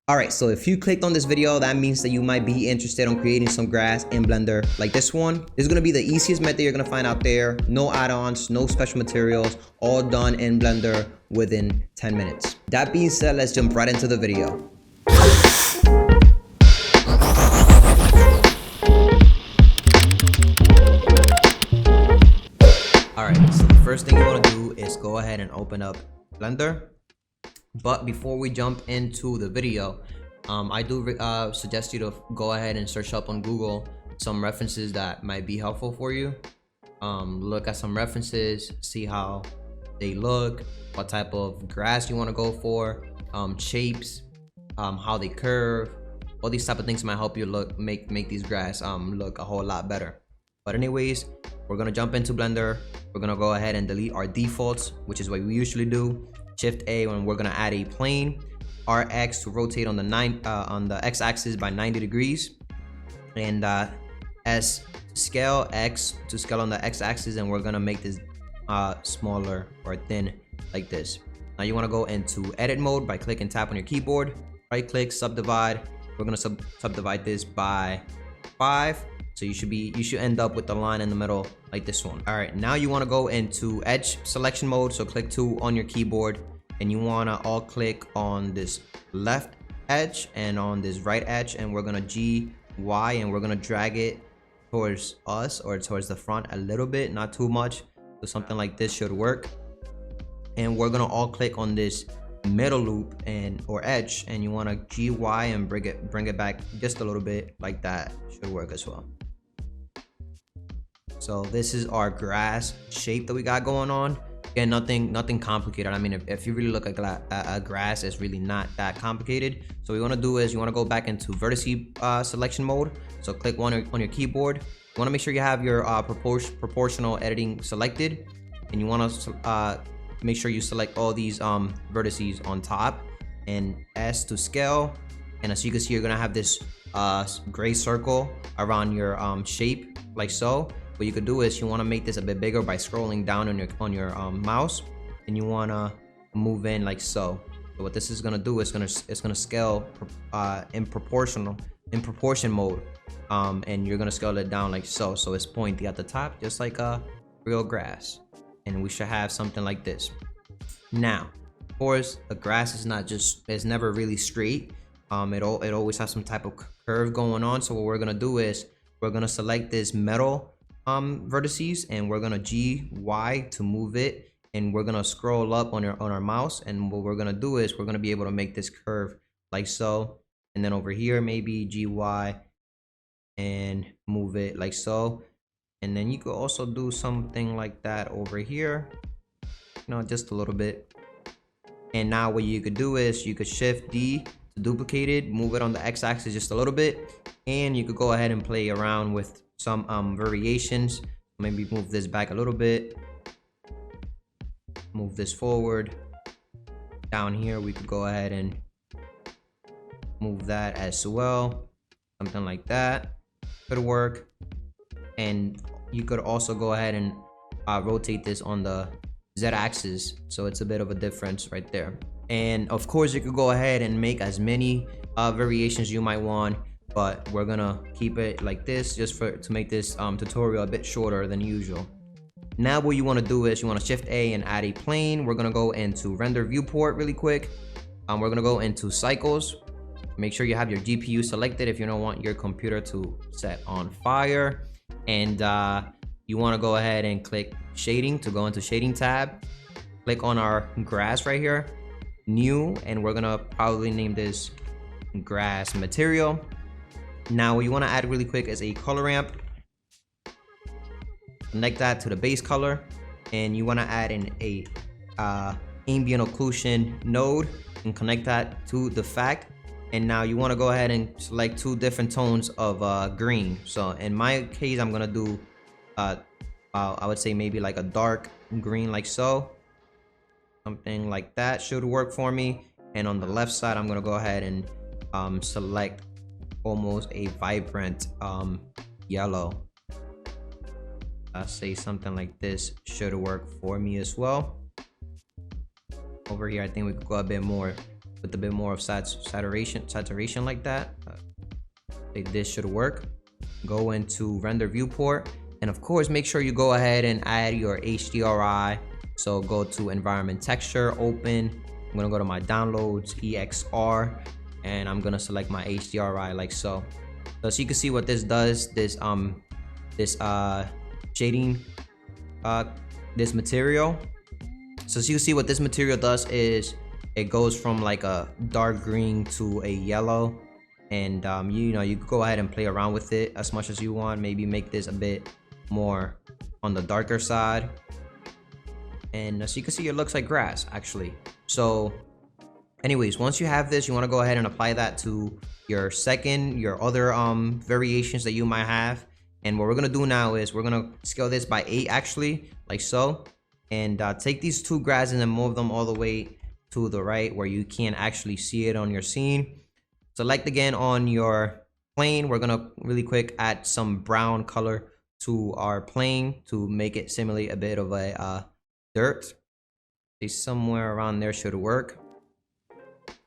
Alright, so if you clicked on this video, that means that you might be interested on creating some grass in Blender like this one. This is going to be the easiest method you're going to find out there. No add-ons, no special materials, all done in Blender within 10 minutes. That being said, let's jump right into the video. Alright, so the first thing you want to do is go ahead and open up Blender. But before we jump into the video, I do suggest you to go ahead and search up on Google some references that might be helpful for you. Look at some references, see how they look, what type of grass you want to go for, shapes, how they curve. All these type of things might help you make these grass look a whole lot better. But anyways, we're gonna jump into Blender. We're gonna go ahead and delete our defaults, which is what we usually do. Shift A when we're gonna add a plane, RX to rotate on the x-axis by 90 degrees, and S to scale, X to scale on the x-axis, and we're gonna make this smaller or thin like this. Now you want to go into edit mode by click and tap on your keyboard, right click, subdivide. We're gonna subdivide this by 5. So you should end up with the line in the middle like this one. All right, now you want to go into edge selection mode. So click 2 on your keyboard, and you want to all click on this left edge and on this right edge, and we're gonna GY, and we're gonna drag it towards us or towards the front a little bit, not too much. So something like this should work. And we're gonna all click on this middle loop or edge, and you want to GY and bring it back just a little bit like that. Should work as well. So this is our grass shape that we got going on. Again, nothing complicated. I mean, if you really look at grass, it's really not that complicated. So what you want to do is you want to go back into vertice selection mode. So click 1 on your keyboard. You want to make sure you have your proportional editing selected, and you want to make sure you select all these vertices on top, and S to scale. And as you can see, you're gonna have this gray circle around your shape like so. What you could do is you want to make this a bit bigger by scrolling down on your mouse, and you want to move in like so. So what this is gonna do is it's gonna scale in proportion mode, and you're gonna scale it down like so. So it's pointy at the top, just like a real grass, and we should have something like this. Now, of course, the grass is it's never really straight. It always has some type of curve going on. So what we're gonna do is we're gonna select this metal vertices, and we're gonna GY to move it, and we're gonna scroll up on our mouse, and what we're gonna do is we're gonna be able to make this curve like so, and then over here maybe GY and move it like so, and then you could also do something like that over here, just a little bit. And now what you could do is you could shift D to duplicate it, move it on the x-axis just a little bit, and you could go ahead and play around with some variations. Maybe move this back a little bit, move this forward. Down here we could go ahead and move that as well, something like that could work. And you could also go ahead and rotate this on the z-axis, so it's a bit of a difference right there. And of course you could go ahead and make as many variations you might want, but we're gonna keep it like this just to make this tutorial a bit shorter than usual. Now what you want to do is you want to shift A and add a plane. We're gonna go into render viewport really quick. We're gonna go into cycles. Make sure you have your GPU selected if you don't want your computer to set on fire. And you want to go ahead and click shading to go into shading tab. Click on our grass right here, new, and we're gonna probably name this grass material. Now what you want to add really quick is a color ramp. Connect that to the base color, and you want to add in a ambient occlusion node and connect that to the fact. And now you want to go ahead and select 2 different tones of green. So in my case, I'm gonna do I would say maybe like a dark green like so. Something like that should work for me. And on the left side, I'm gonna go ahead and select almost a vibrant yellow. Say something like this should work for me as well. Over here I think we could go a bit more with a bit more of saturation like that. I think this should work. Go into render viewport, and of course make sure you go ahead and add your HDRI. So go to environment texture, open. I'm gonna go to my downloads, EXR, and I'm gonna select my HDRI like so. So you can see what this does. This shading this material. So you can see what this material does is it goes from like a dark green to a yellow, and you know, you can go ahead and play around with it as much as you want. Maybe make this a bit more on the darker side, and as you can see, it looks like grass actually. So anyways, once you have this, you want to go ahead and apply that to your other variations that you might have. And what we're gonna do now is we're gonna scale this by 8 actually, like so, and take these two grasses and move them all the way to the right where you can't actually see it on your scene. Select again on your plane. We're gonna really quick add some brown color to our plane to make it simulate a bit of a dirt. Somewhere around there should work.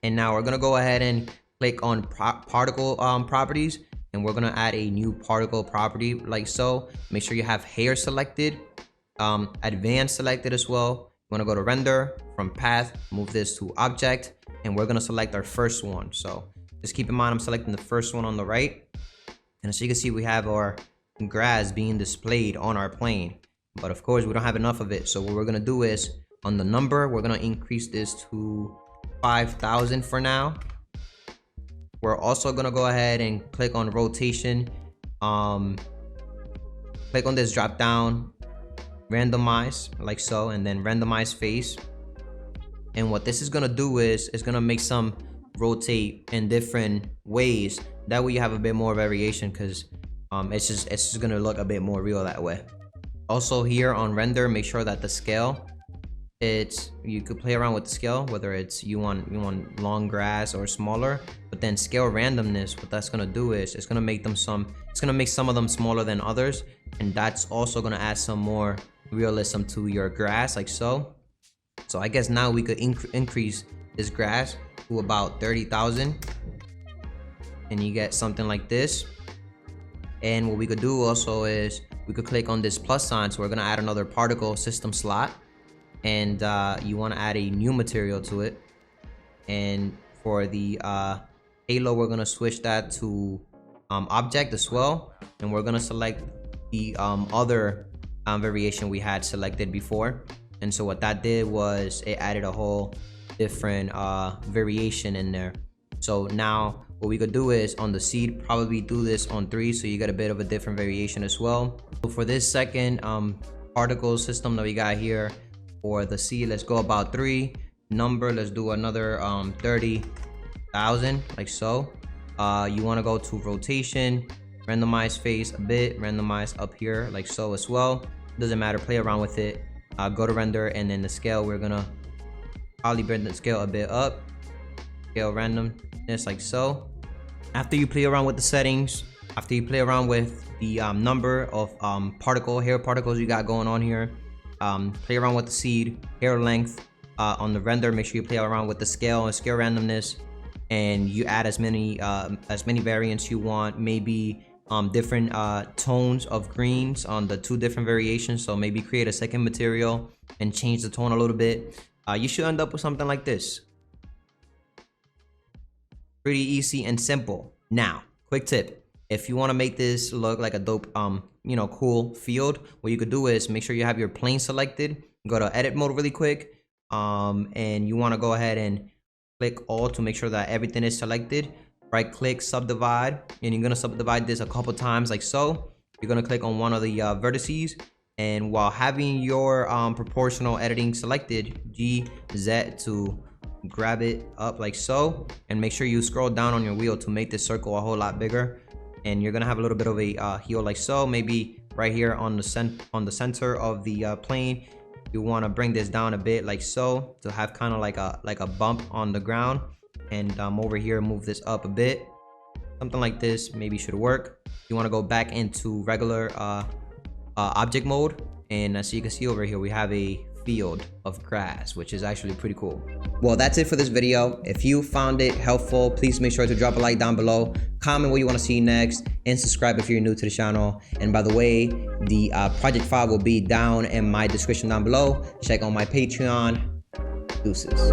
And now we're gonna go ahead and click on particle properties, and we're gonna add a new particle property like so. Make sure you have hair selected, advanced selected as well. You wanna go to render, from path, move this to object, and we're gonna select our first one. So just keep in mind I'm selecting the first one on the right. And as you can see, we have our grass being displayed on our plane. But of course, we don't have enough of it. So what we're gonna do is on the number, we're gonna increase this to 5,000 for now. We're also gonna go ahead and click on rotation. Click on this drop down, randomize like so, and then randomize face. And what this is gonna do is it's gonna make some rotate in different ways. That way you have a bit more variation, because it's just gonna look a bit more real that way. Also here on render, make sure that the scale, you could play around with the scale, whether it's you want long grass or smaller. But then scale randomness, what that's gonna do is it's gonna make some of them smaller than others, and that's also gonna add some more realism to your grass like so. So I guess now we could increase this grass to about 30,000, and you get something like this. And what we could do also is we could click on this plus sign. So we're gonna add another particle system slot, and you want to add a new material to it. And for the halo, we're gonna switch that to object as well, and we're gonna select the other variation we had selected before. And so what that did was it added a whole different variation in there. So now what we could do is on the seed, probably do this on 3, so you get a bit of a different variation as well. So for this second particle system that we got here, for the seed, let's go about 3. Number, let's do another 30,000 like so. You want to go to rotation, randomize face a bit, randomize up here like so as well. Doesn't matter, play around with it. Go to render, and then the scale, we're gonna probably bring the scale a bit up, scale randomness like so. After you play around with the settings, after you play around with the number of hair particles you got going on here, play around with the seed, hair length, on the render, make sure you play around with the scale and scale randomness, and you add as many variants you want. Maybe different tones of greens on the 2 different variations. So maybe create a second material and change the tone a little bit. You should end up with something like this. Pretty easy and simple. Now, quick tip. If you want to make this look like a dope, cool field, what you could do is make sure you have your plane selected. Go to edit mode really quick. And you want to go ahead and click all to make sure that everything is selected. Right click, subdivide, and you're gonna subdivide this a couple times like so. You're gonna click on one of the vertices, and while having your proportional editing selected, GZ to grab it up like so, and make sure you scroll down on your wheel to make this circle a whole lot bigger. And you're gonna have a little bit of a heel like so, maybe right here on the center of the plane. You want to bring this down a bit like so to have kind of like a bump on the ground. And over here, move this up a bit, something like this maybe should work. You want to go back into regular object mode, and as you can see over here, we have a field of grass, which is actually pretty cool. Well, that's it for this video. If you found it helpful, please make sure to drop a like down below, comment what you want to see next, and subscribe if you're new to the channel. And by the way, the project file will be down in my description down below. Check on my Patreon. Deuces.